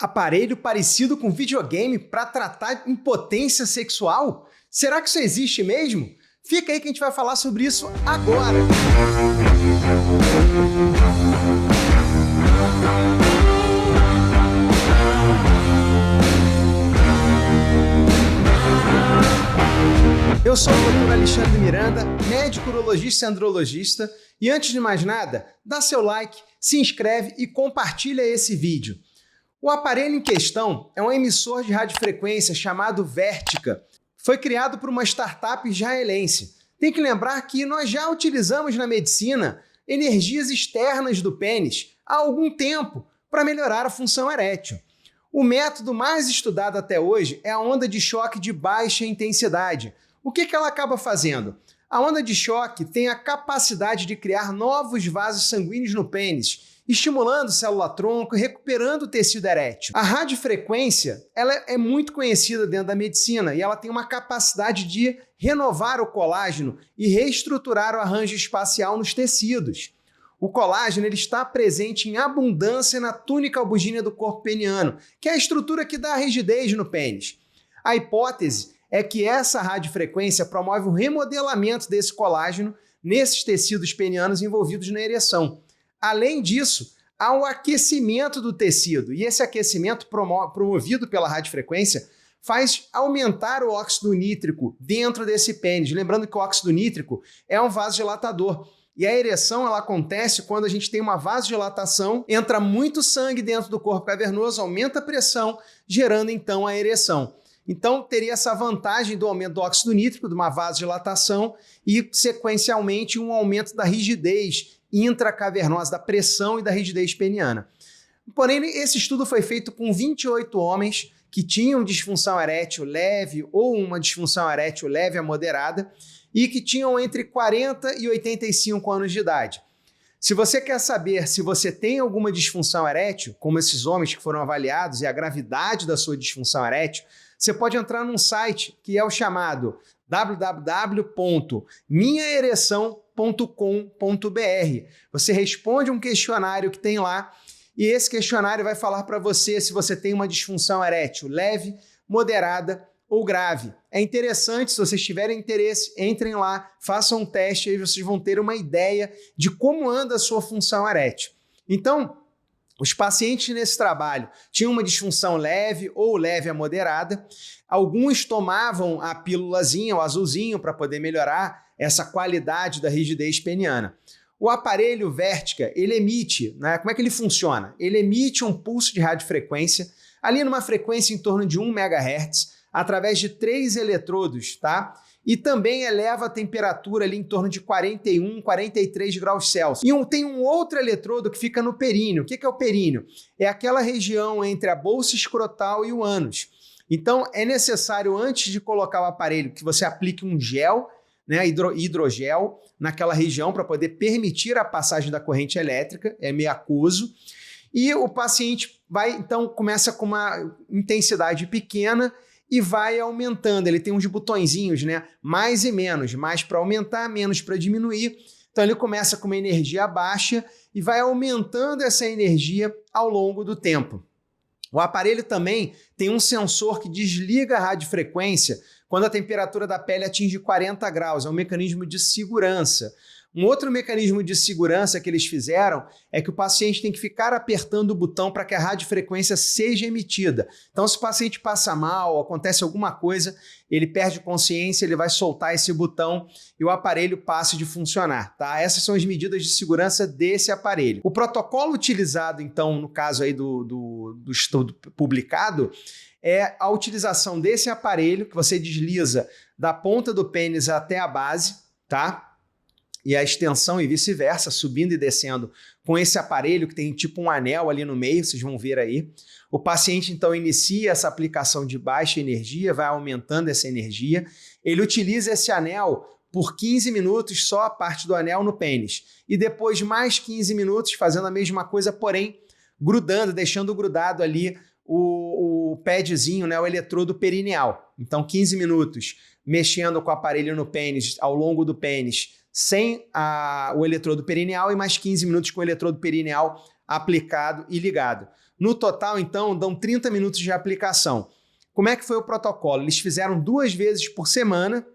Aparelho parecido com videogame para tratar impotência sexual? Será que isso existe mesmo? Fica aí que a gente vai falar sobre isso agora! Eu sou o Dr. Alexandre Miranda, médico urologista e andrologista, e antes de mais nada, dá seu like, se inscreve e compartilha esse vídeo. O aparelho em questão é um emissor de radiofrequência chamado Vertica. Foi criado por uma startup israelense. Tem que lembrar que nós já utilizamos na medicina energias externas do pênis há algum tempo para melhorar a função erétil. O método mais estudado até hoje é a onda de choque de baixa intensidade. O que ela acaba fazendo? A onda de choque tem a capacidade de criar novos vasos sanguíneos no pênis, estimulando célula-tronco e recuperando o tecido erétil. A radiofrequência ela é muito conhecida dentro da medicina e ela tem uma capacidade de renovar o colágeno e reestruturar o arranjo espacial nos tecidos. O colágeno ele está presente em abundância na túnica albugínea do corpo peniano, que é a estrutura que dá rigidez no pênis. A hipótese é que essa radiofrequência promove o remodelamento desse colágeno nesses tecidos penianos envolvidos na ereção. Além disso, há o aquecimento do tecido, e esse aquecimento promovido pela radiofrequência faz aumentar o óxido nítrico dentro desse pênis. Lembrando que o óxido nítrico é um vasodilatador, e a ereção ela acontece quando a gente tem uma vasodilatação, entra muito sangue dentro do corpo cavernoso, aumenta a pressão, gerando então a ereção. Então, teria essa vantagem do aumento do óxido nítrico, de uma vasodilatação e, sequencialmente, um aumento da rigidez intracavernosa, da pressão e da rigidez peniana. Porém, esse estudo foi feito com 28 homens que tinham disfunção erétil leve ou uma disfunção erétil leve a moderada e que tinham entre 40 e 85 anos de idade. Se você quer saber se você tem alguma disfunção erétil, como esses homens que foram avaliados e a gravidade da sua disfunção erétil, você pode entrar num site que é o chamado www.minhaereção.com.br. Você responde um questionário que tem lá e esse questionário vai falar para você se você tem uma disfunção erétil leve, moderada ou grave. É interessante, se vocês tiverem interesse, entrem lá, façam um teste e aí vocês vão ter uma ideia de como anda a sua função erétil. Então, os pacientes nesse trabalho tinham uma disfunção leve ou leve a moderada. Alguns tomavam a pílulazinha, o azulzinho, para poder melhorar essa qualidade da rigidez peniana. O aparelho Vertica, ele emite, né? Como é que ele funciona? Ele emite um pulso de radiofrequência, ali numa frequência em torno de 1 MHz, através de 3 eletrodos, tá? E também eleva a temperatura ali em torno de 41, 43 graus Celsius. E tem um outro eletrodo que fica no períneo. O que é o períneo? É aquela região entre a bolsa escrotal e o ânus. Então, é necessário, antes de colocar o aparelho, que você aplique um gel, né, hidrogel, naquela região para poder permitir a passagem da corrente elétrica, é meio aquoso. E o paciente começa com uma intensidade pequena e vai aumentando. Ele tem uns botõezinhos, né? Mais e menos, mais para aumentar, menos para diminuir. Então ele começa com uma energia baixa e vai aumentando essa energia ao longo do tempo. O aparelho também tem um sensor que desliga a radiofrequência quando a temperatura da pele atinge 40 graus. É um mecanismo de segurança. Um outro mecanismo de segurança que eles fizeram é que o paciente tem que ficar apertando o botão para que a radiofrequência seja emitida. Então, se o paciente passa mal, acontece alguma coisa, ele perde consciência, ele vai soltar esse botão e o aparelho passa de funcionar, tá? Essas são as medidas de segurança desse aparelho. O protocolo utilizado, então, no caso aí do estudo publicado, é a utilização desse aparelho que você desliza da ponta do pênis até a base, tá? E a extensão e vice-versa, subindo e descendo com esse aparelho que tem tipo um anel ali no meio, vocês vão ver aí. O paciente então inicia essa aplicação de baixa energia, vai aumentando essa energia. Ele utiliza esse anel por 15 minutos, só a parte do anel no pênis. E depois mais 15 minutos fazendo a mesma coisa, porém grudando, deixando grudado ali o padzinho, né, o eletrodo perineal. Então 15 minutos mexendo com o aparelho no pênis, ao longo do pênis, sem o eletrodo perineal e mais 15 minutos com o eletrodo perineal aplicado e ligado. No total, então, dão 30 minutos de aplicação. Como é que foi o protocolo? Eles fizeram 2 vezes por semana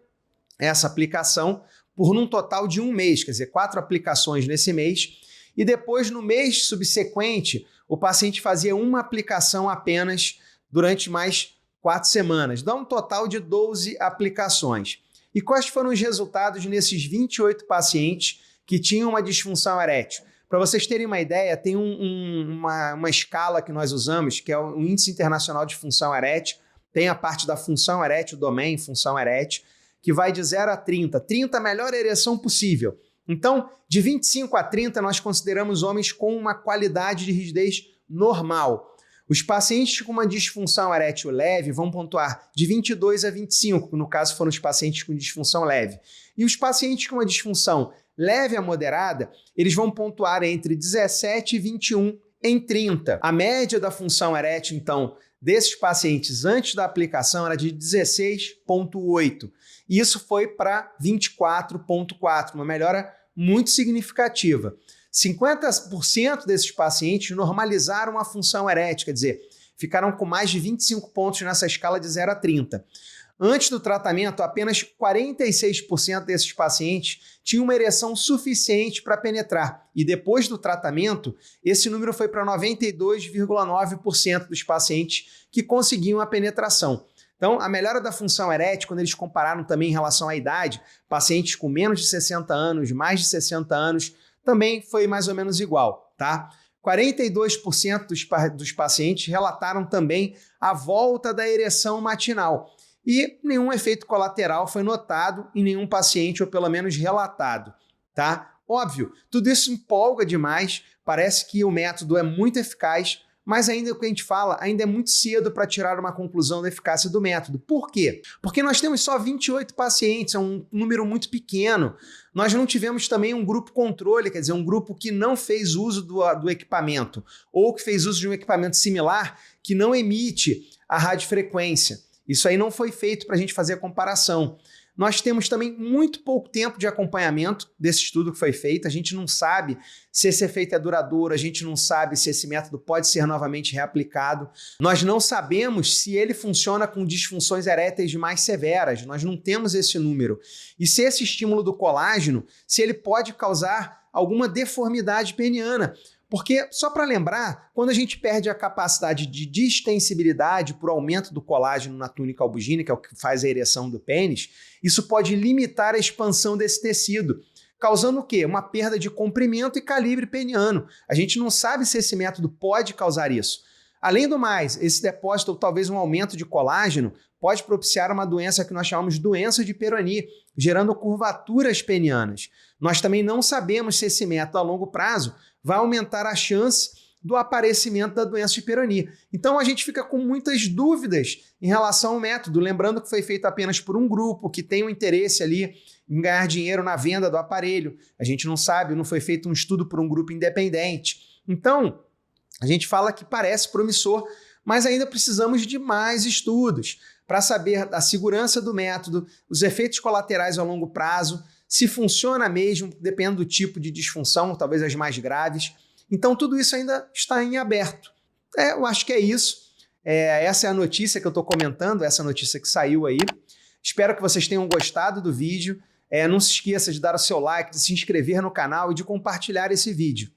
essa aplicação por um total de 1 mês, quer dizer, 4 aplicações nesse mês. E depois, no mês subsequente, o paciente fazia uma aplicação apenas durante mais 4 semanas. Dá um total de 12 aplicações. E quais foram os resultados nesses 28 pacientes que tinham uma disfunção erétil? Para vocês terem uma ideia, tem uma escala que nós usamos, que é o Índice Internacional de Função Erétil. Tem a parte da função erétil, domain, função erétil, que vai de 0 a 30. 30 a melhor ereção possível. Então, de 25 a 30, nós consideramos homens com uma qualidade de rigidez normal. Os pacientes com uma disfunção erétil leve vão pontuar de 22 a 25, que no caso foram os pacientes com disfunção leve. E os pacientes com uma disfunção leve a moderada, eles vão pontuar entre 17 e 21 em 30. A média da função erétil, então, desses pacientes antes da aplicação era de 16,8. E isso foi para 24,4, uma melhora muito significativa. 50% desses pacientes normalizaram a função erétil, quer dizer, ficaram com mais de 25 pontos nessa escala de 0 a 30. Antes do tratamento, apenas 46% desses pacientes tinham uma ereção suficiente para penetrar. E depois do tratamento, esse número foi para 92,9% dos pacientes que conseguiam a penetração. Então, a melhora da função erétil, quando eles compararam também em relação à idade, pacientes com menos de 60 anos, mais de 60 anos, também foi mais ou menos igual, tá? 42% dos pacientes relataram também a volta da ereção matinal. E nenhum efeito colateral foi notado em nenhum paciente, ou pelo menos relatado, tá? Óbvio, tudo isso empolga demais, parece que o método é muito eficaz, mas ainda o que a gente fala, ainda é muito cedo para tirar uma conclusão da eficácia do método. Por quê? Porque nós temos só 28 pacientes, é um número muito pequeno. Nós não tivemos também um grupo controle, quer dizer, um grupo que não fez uso do equipamento, ou que fez uso de um equipamento similar que não emite a radiofrequência. Isso aí não foi feito para a gente fazer a comparação. Nós temos também muito pouco tempo de acompanhamento desse estudo que foi feito. A gente não sabe se esse efeito é duradouro, a gente não sabe se esse método pode ser novamente reaplicado. Nós não sabemos se ele funciona com disfunções eréteis mais severas. Nós não temos esse número. E se esse estímulo do colágeno, se ele pode causar alguma deformidade peniana. Porque, só para lembrar, quando a gente perde a capacidade de distensibilidade por aumento do colágeno na túnica albugínica, que é o que faz a ereção do pênis, isso pode limitar a expansão desse tecido, causando o quê? Uma perda de comprimento e calibre peniano. A gente não sabe se esse método pode causar isso. Além do mais, esse depósito ou talvez um aumento de colágeno pode propiciar uma doença que nós chamamos de doença de Peyronie, gerando curvaturas penianas. Nós também não sabemos se esse método a longo prazo vai aumentar a chance do aparecimento da doença de Peyronie. Então a gente fica com muitas dúvidas em relação ao método, lembrando que foi feito apenas por um grupo que tem um interesse ali em ganhar dinheiro na venda do aparelho. A gente não sabe, não foi feito um estudo por um grupo independente. Então, a gente fala que parece promissor, mas ainda precisamos de mais estudos para saber a segurança do método, os efeitos colaterais a longo prazo, se funciona mesmo, dependendo do tipo de disfunção, talvez as mais graves. Então, tudo isso ainda está em aberto. Eu acho que é isso. Essa é a notícia que eu estou comentando, essa notícia que saiu aí. Espero que vocês tenham gostado do vídeo. Não se esqueça de dar o seu like, de se inscrever no canal e de compartilhar esse vídeo.